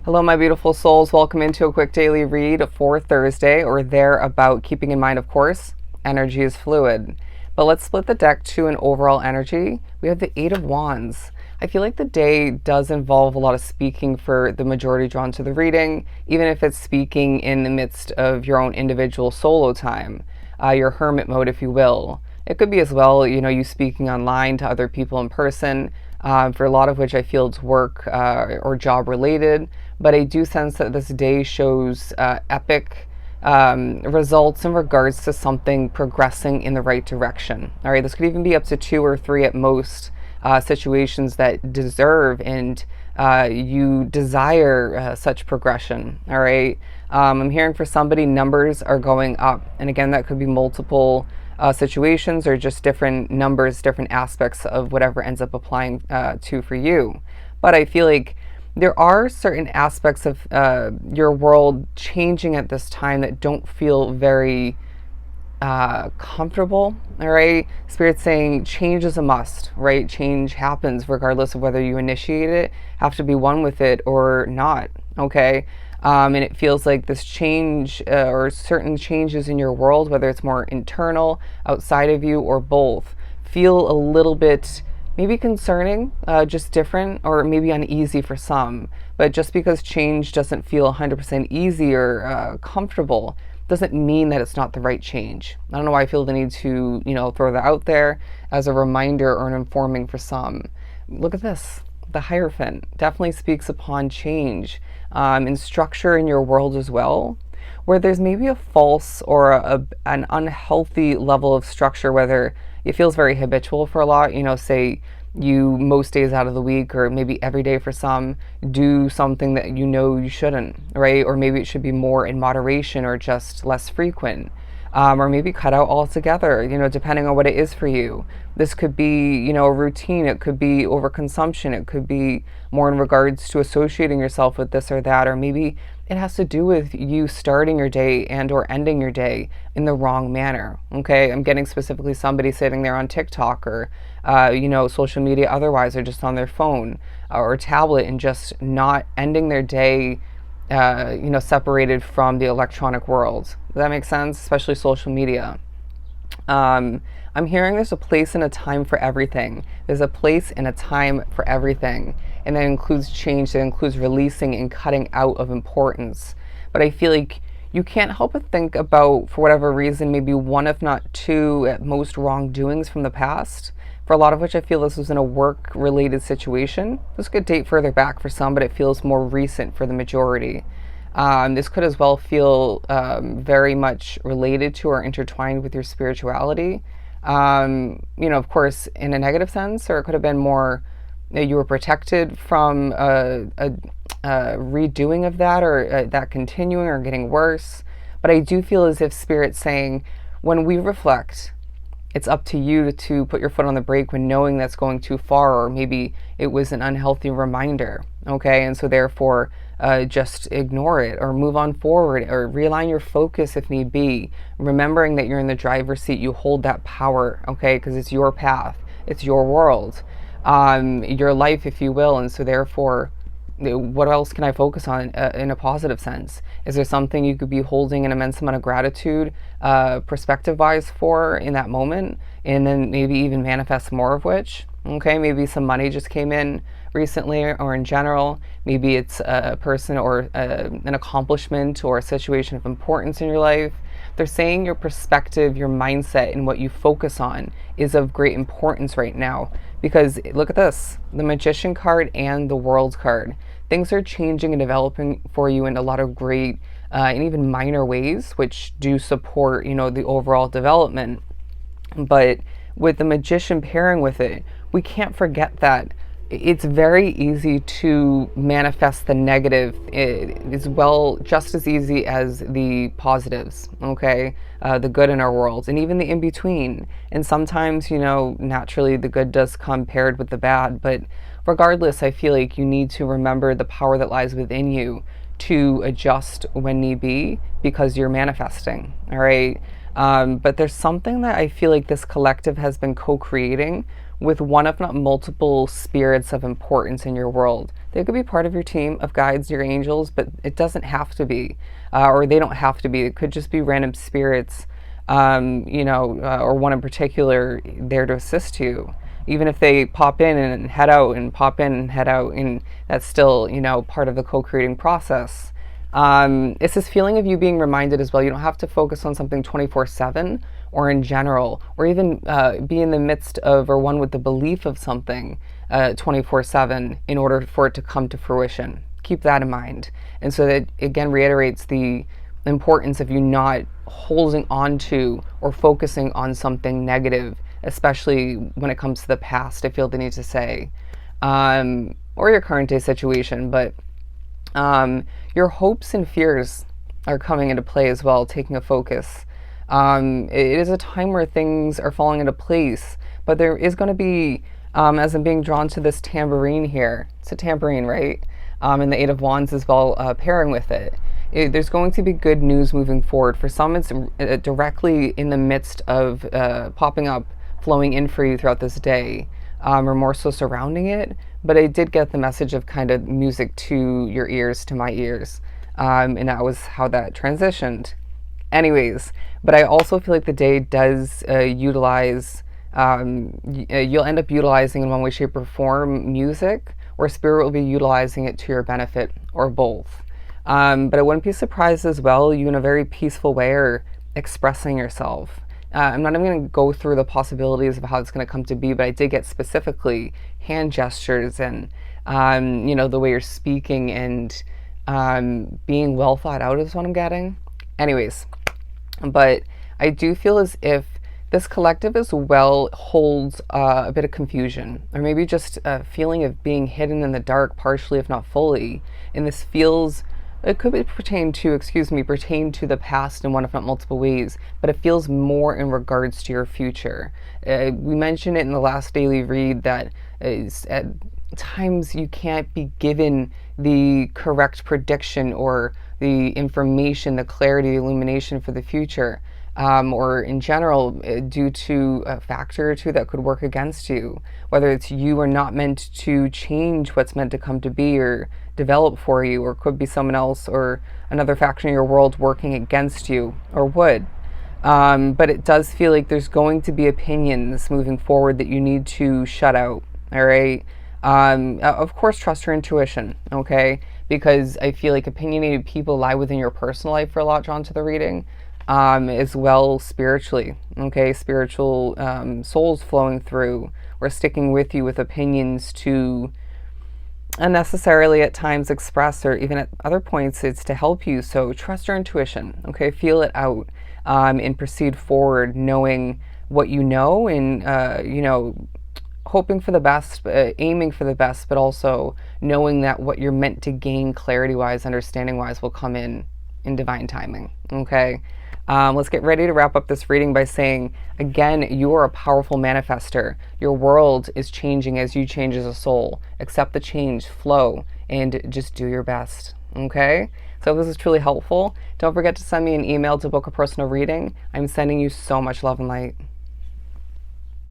Hello, my beautiful souls. Welcome into a quick daily read for Thursday, or there about keeping in mind, of course, energy is fluid. But let's split the deck to an overall energy. We have the Eight of Wands. I feel like the day does involve a lot of speaking for the majority drawn to the reading, even if it's speaking in the midst of your own individual solo time, your hermit mode, if you will. It could be as well, you speaking online to other people in person, for a lot of which I feel it's work or job related. But I do sense that this day shows epic results in regards to something progressing in the right direction. All right, this could even be up to 2 or 3 at most situations that deserve and you desire such progression. All right, I'm hearing for somebody numbers are going up, and again, that could be multiple situations or just different numbers, different aspects of whatever ends up applying to for you. But I feel like there are certain aspects of your world changing at this time that don't feel very comfortable. All right, Spirit's saying change is a must, right? Change happens regardless of whether you initiate it, have to be one with it or not. Okay, and it feels like this change or certain changes in your world, whether it's more internal, outside of you, or both, feel a little bit maybe concerning, just different, or maybe uneasy for some. But just because change doesn't feel 100% easy or comfortable doesn't mean that it's not the right change. I don't know why I feel the need to, throw that out there as a reminder or an informing for some. Look at this. The Hierophant definitely speaks upon change and structure in your world as well, where there's maybe a false or an unhealthy level of structure, whether it feels very habitual for a lot, say you most days out of the week, or maybe every day for some, do something that you shouldn't, right? Or maybe it should be more in moderation or just less frequent. Or maybe cut out altogether, depending on what it is for you. This could be, a routine. It could be overconsumption. It could be more in regards to associating yourself with this or that, or maybe it has to do with you starting your day and or ending your day in the wrong manner. Okay, I'm getting specifically somebody sitting there on TikTok or, social media otherwise, or just on their phone or tablet, and just not ending their day separated from the electronic world. Does that make sense? Especially social media. I'm hearing there's a place and a time for everything. There's a place and a time for everything. And that includes change, that includes releasing and cutting out of importance. But I feel like you can't help but think about, for whatever reason, maybe one, if not two, at most, wrongdoings from the past. For a lot of which I feel this was in a work-related situation. This could date further back for some, but it feels more recent for the majority. This could as well feel very much related to or intertwined with your spirituality. Of course, in a negative sense, or it could have been more you were protected from a redoing of that, or that continuing or getting worse. But I do feel as if Spirit's saying, when we reflect, it's up to you to put your foot on the brake when knowing that's going too far, or maybe it was an unhealthy reminder, okay? And so therefore, just ignore it or move on forward or realign your focus if need be, remembering that you're in the driver's seat, you hold that power, okay? Because it's your path, it's your world, your life, if you will. And so therefore, what else can I focus on in a positive sense? Is there something you could be holding an immense amount of gratitude, perspective-wise, for in that moment, and then maybe even manifest more of which? Okay, maybe some money just came in recently, or in general, maybe it's a person or an accomplishment or a situation of importance in your life. They're saying your perspective, your mindset, and what you focus on is of great importance right now. Because look at this, the Magician card and the World card. Things are changing and developing for you in a lot of great and even minor ways, which do support, the overall development. But with the Magician pairing with it, we can't forget that it's very easy to manifest the negative as well, just as easy as the positives, okay? The good in our world, and even the in-between. And sometimes, naturally the good does come paired with the bad, but regardless, I feel like you need to remember the power that lies within you to adjust when need be, because you're manifesting, all right? But there's something that I feel like this collective has been co-creating with one, if not multiple, spirits of importance in your world. They could be part of your team of guides, your angels, but it doesn't have to be, or they don't have to be. It could just be random spirits, or one in particular there to assist you. Even if they pop in and head out and pop in and head out, and that's still, part of the co-creating process. It's this feeling of you being reminded as well. You don't have to focus on something 24/7 or in general, or even be in the midst of or one with the belief of something 24/7 in order for it to come to fruition. Keep that in mind. And so that again reiterates the importance of you not holding on to or focusing on something negative, especially when it comes to the past, I feel the need to say, or your current day situation. But your hopes and fears are coming into play as well, taking a focus. It is a time where things are falling into place, but there is going to be, as I'm being drawn to this tambourine here, it's a tambourine, right? And the Eight of Wands as well, pairing with it. There's going to be good news moving forward. For some, it's directly in the midst of popping up, flowing in for you throughout this day, or more so surrounding it. But I did get the message of kind of music to your ears, to my ears, and that was how that transitioned. Anyways, but I also feel like the day does utilize, you'll end up utilizing in one way, shape, or form music, or spirit will be utilizing it to your benefit, or both. But I wouldn't be surprised as well, you in a very peaceful way are expressing yourself. I'm not even going to go through the possibilities of how it's going to come to be, but I did get specifically hand gestures and, the way you're speaking and being well thought out is what I'm getting. Anyways, but I do feel as if this collective as well holds a bit of confusion, or maybe just a feeling of being hidden in the dark, partially if not fully. And this feels, it could pertain to the past in one if not multiple ways, but it feels more in regards to your future. We mentioned it in the last daily read that at times you can't be given the correct prediction or the information, the clarity, the illumination for the future, or in general, due to a factor or two that could work against you, whether it's you are not meant to change what's meant to come to be or develop for you, or could be someone else or another faction in your world working against you, or would. But it does feel like there's going to be opinions moving forward that you need to shut out, all right? Of course, trust your intuition, okay? Because I feel like opinionated people lie within your personal life for a lot, drawn to the reading, as well spiritually, okay? Spiritual souls flowing through or sticking with you with opinions to unnecessarily at times express, or even at other points it's to help you. So trust your intuition, okay? Feel it out, and proceed forward knowing what you know, and hoping for the best, aiming for the best, but also knowing that what you're meant to gain clarity-wise, understanding-wise, will come in divine timing, okay? Let's get ready to wrap up this reading by saying, again, you are a powerful manifester. Your world is changing as you change as a soul. Accept the change, flow, and just do your best, okay? So if this is truly helpful, don't forget to send me an email to book a personal reading. I'm sending you so much love and light.